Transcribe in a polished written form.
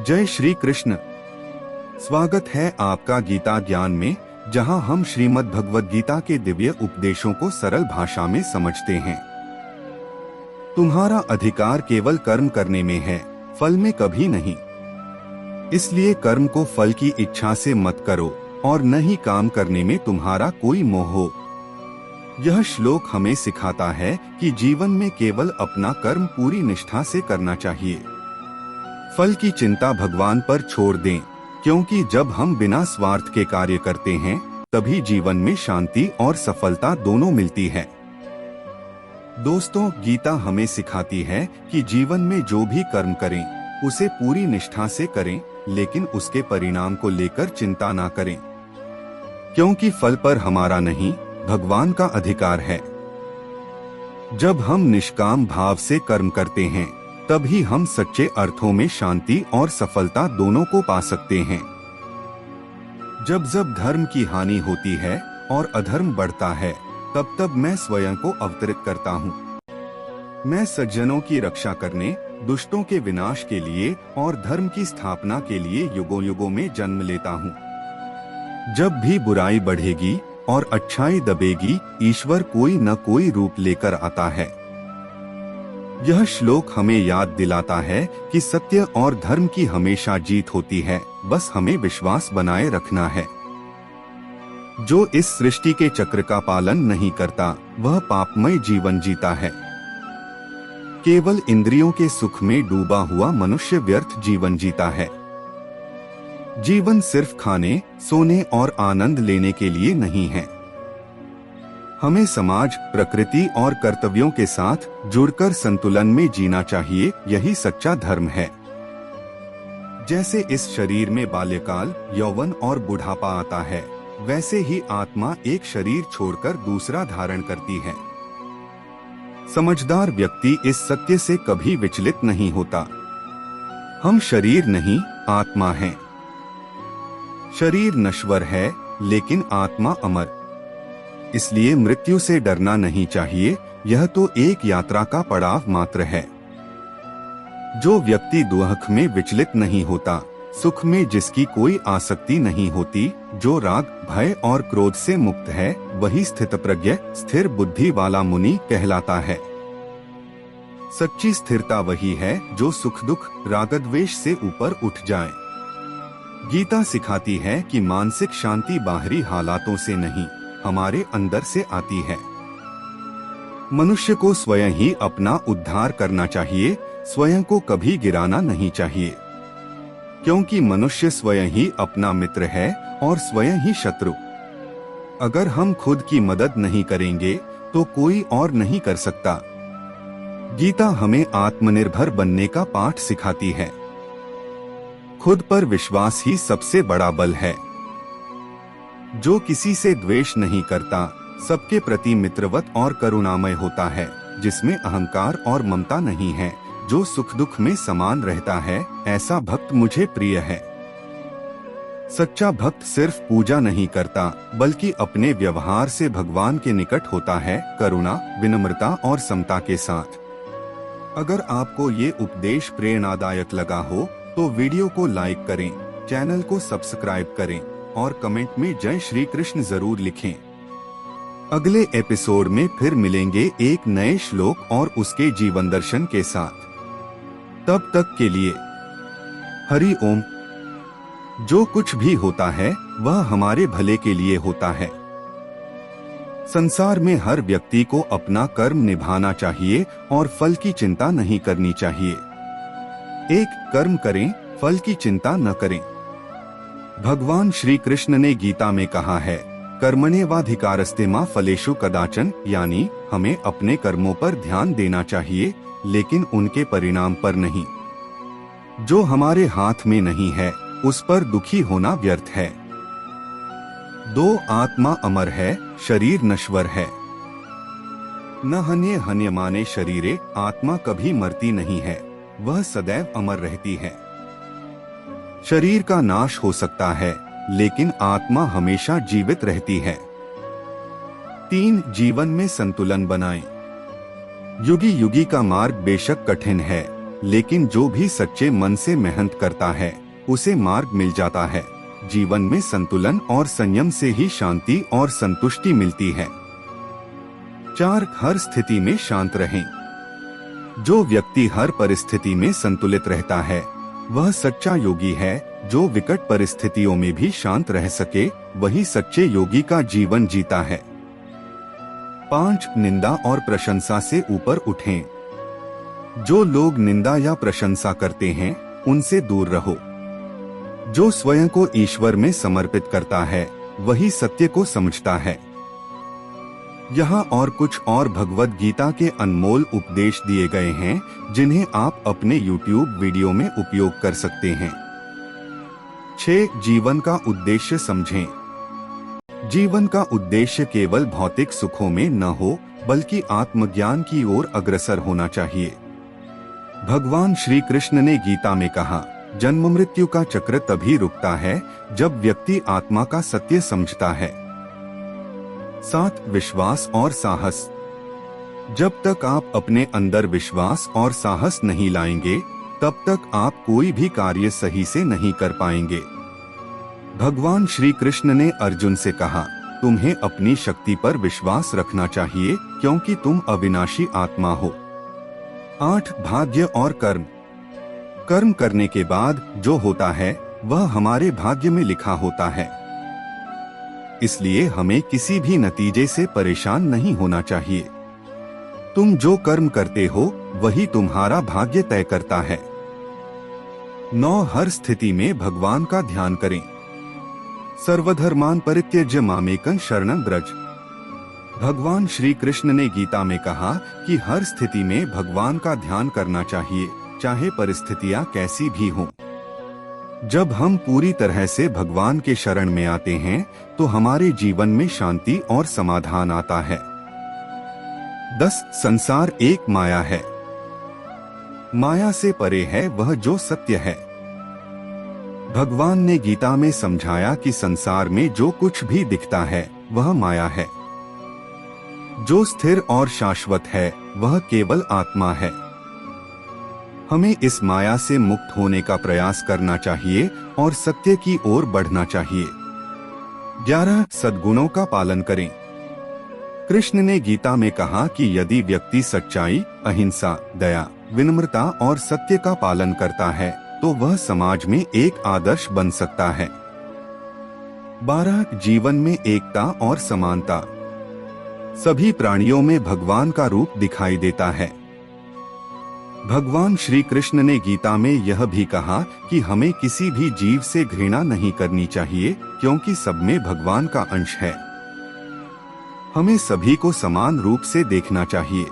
जय श्री कृष्ण। स्वागत है आपका गीता ज्ञान में, जहां हम श्रीमद् भगवद गीता के दिव्य उपदेशों को सरल भाषा में समझते हैं। तुम्हारा अधिकार केवल कर्म करने में है, फल में कभी नहीं। इसलिए कर्म को फल की इच्छा से मत करो और न ही काम करने में तुम्हारा कोई मोह हो। यह श्लोक हमें सिखाता है कि जीवन में केवल अपना कर्म पूरी निष्ठा से करना चाहिए। फल की चिंता भगवान पर छोड़ दें, क्योंकि जब हम बिना स्वार्थ के कार्य करते हैं तभी जीवन में शांति और सफलता दोनों मिलती है। दोस्तों, गीता हमें सिखाती है कि जीवन में जो भी कर्म करें उसे पूरी निष्ठा से करें, लेकिन उसके परिणाम को लेकर चिंता ना करें, क्योंकि फल पर हमारा नहीं, भगवान का अधिकार है। जब हम निष्काम भाव से कर्म करते हैं तभी हम सच्चे अर्थों में शांति और सफलता दोनों को पा सकते हैं। जब जब धर्म की हानि होती है और अधर्म बढ़ता है, तब तब मैं स्वयं को अवतरित करता हूँ। मैं सज्जनों की रक्षा करने, दुष्टों के विनाश के लिए और धर्म की स्थापना के लिए युगों युगों में जन्म लेता हूँ। जब भी बुराई बढ़ेगी और अच्छाई दबेगी, ईश्वर कोई न कोई रूप लेकर आता है। यह श्लोक हमें याद दिलाता है कि सत्य और धर्म की हमेशा जीत होती है, बस हमें विश्वास बनाए रखना है। जो इस सृष्टि के चक्र का पालन नहीं करता, वह पापमय जीवन जीता है। केवल इंद्रियों के सुख में डूबा हुआ मनुष्य व्यर्थ जीवन जीता है। जीवन सिर्फ खाने, सोने और आनंद लेने के लिए नहीं है। हमें समाज, प्रकृति और कर्तव्यों के साथ जुड़कर संतुलन में जीना चाहिए। यही सच्चा धर्म है। जैसे इस शरीर में बाल्यकाल, यौवन और बुढ़ापा आता है, वैसे ही आत्मा एक शरीर छोड़कर दूसरा धारण करती है। समझदार व्यक्ति इस सत्य से कभी विचलित नहीं होता। हम शरीर नहीं, आत्मा हैं। शरीर नश्वर है, लेकिन आत्मा अमर। इसलिए मृत्यु से डरना नहीं चाहिए, यह तो एक यात्रा का पड़ाव मात्र है। जो व्यक्ति दुख में विचलित नहीं होता, सुख में जिसकी कोई आसक्ति नहीं होती, जो राग, भय और क्रोध से मुक्त है, वही स्थितप्रज्ञ, स्थिर बुद्धि वाला मुनि कहलाता है। सच्ची स्थिरता वही है जो सुख दुख, रागद्वेष से ऊपर उठ जाए। गीता सिखाती है कि मानसिक शांति बाहरी हालातों से नहीं, हमारे अंदर से आती है। मनुष्य को स्वयं ही अपना उद्धार करना चाहिए, स्वयं को कभी गिराना नहीं चाहिए, क्योंकि मनुष्य स्वयं ही अपना मित्र है और स्वयं ही शत्रु। अगर हम खुद की मदद नहीं करेंगे तो कोई और नहीं कर सकता। गीता हमें आत्मनिर्भर बनने का पाठ सिखाती है। खुद पर विश्वास ही सबसे बड़ा बल है। जो किसी से द्वेष नहीं करता, सबके प्रति मित्रवत और करुणामय होता है, जिसमें अहंकार और ममता नहीं है, जो सुख दुख में समान रहता है, ऐसा भक्त मुझे प्रिय है। सच्चा भक्त सिर्फ पूजा नहीं करता, बल्कि अपने व्यवहार से भगवान के निकट होता है, करुणा, विनम्रता और समता के साथ। अगर आपको ये उपदेश प्रेरणादायक लगा हो तो वीडियो को लाइक करें, चैनल को सब्सक्राइब करें और कमेंट में जय श्री कृष्ण जरूर लिखें। अगले एपिसोड में फिर मिलेंगे एक नए श्लोक और उसके जीवन दर्शन के साथ। तब तक के लिए हरि ओम। जो कुछ भी होता है वह हमारे भले के लिए होता है। संसार में हर व्यक्ति को अपना कर्म निभाना चाहिए और फल की चिंता नहीं करनी चाहिए। एक कर्म करें, फल की चिंता न करें। भगवान श्री कृष्ण ने गीता में कहा है, कर्मण्येवाधिकारस्ते मा फलेषु कदाचन, यानी हमें अपने कर्मों पर ध्यान देना चाहिए, लेकिन उनके परिणाम पर नहीं। जो हमारे हाथ में नहीं है, उस पर दुखी होना व्यर्थ है। दो, आत्मा अमर है, शरीर नश्वर है। न हन्ये हन्यमाने शरीरे, आत्मा कभी मरती नहीं है, वह सदैव अमर रहती है। शरीर का नाश हो सकता है, लेकिन आत्मा हमेशा जीवित रहती है। 3, जीवन में संतुलन बनाएं। युगी युगी का मार्ग बेशक कठिन है, लेकिन जो भी सच्चे मन से मेहनत करता है उसे मार्ग मिल जाता है। जीवन में संतुलन और संयम से ही शांति और संतुष्टि मिलती है। 4. हर स्थिति में शांत रहें। जो व्यक्ति हर परिस्थिति में संतुलित रहता है वह सच्चा योगी है। जो विकट परिस्थितियों में भी शांत रह सके वही सच्चे योगी का जीवन जीता है। 5. निंदा और प्रशंसा से ऊपर उठें। जो लोग निंदा या प्रशंसा करते हैं उनसे दूर रहो। जो स्वयं को ईश्वर में समर्पित करता है वही सत्य को समझता है। यहाँ और कुछ और भगवद गीता के अनमोल उपदेश दिए गए हैं जिन्हें आप अपने YouTube वीडियो में उपयोग कर सकते हैं। 6. जीवन का उद्देश्य समझें। जीवन का उद्देश्य केवल भौतिक सुखों में न हो बल्कि आत्मज्ञान की ओर अग्रसर होना चाहिए। भगवान श्री कृष्ण ने गीता में कहा, जन्म मृत्यु का चक्र तभी रुकता है जब व्यक्ति आत्मा का सत्य समझता है। 7. विश्वास और साहस। जब तक आप अपने अंदर विश्वास और साहस नहीं लाएंगे तब तक आप कोई भी कार्य सही से नहीं कर पाएंगे। भगवान श्री कृष्ण ने अर्जुन से कहा, तुम्हें अपनी शक्ति पर विश्वास रखना चाहिए क्योंकि तुम अविनाशी आत्मा हो। 8. भाग्य और कर्म। कर्म करने के बाद जो होता है वह हमारे भाग्य में लिखा होता है, इसलिए हमें किसी भी नतीजे से परेशान नहीं होना चाहिए। तुम जो कर्म करते हो वही तुम्हारा भाग्य तय करता है। 9. हर स्थिति में भगवान का ध्यान करें। सर्वधर्मान परित्यज्य मामेकं शरणं व्रज। भगवान श्री कृष्ण ने गीता में कहा कि हर स्थिति में भगवान का ध्यान करना चाहिए, चाहे परिस्थितियां कैसी भी हों। जब हम पूरी तरह से भगवान के शरण में आते हैं तो हमारे जीवन में शांति और समाधान आता है। 10. संसार एक माया है। माया से परे है वह जो सत्य है। भगवान ने गीता में समझाया कि संसार में जो कुछ भी दिखता है वह माया है। जो स्थिर और शाश्वत है वह केवल आत्मा है। हमें इस माया से मुक्त होने का प्रयास करना चाहिए और सत्य की ओर बढ़ना चाहिए। 11. सद्गुणों का पालन करें। कृष्ण ने गीता में कहा कि यदि व्यक्ति सच्चाई, अहिंसा, दया, विनम्रता और सत्य का पालन करता है तो वह समाज में एक आदर्श बन सकता है। 12. जीवन में एकता और समानता। सभी प्राणियों में भगवान का रूप दिखाई देता है। भगवान श्री कृष्ण ने गीता में यह भी कहा कि हमें किसी भी जीव से घृणा नहीं करनी चाहिए क्योंकि सब में भगवान का अंश है। हमें सभी को समान रूप से देखना चाहिए।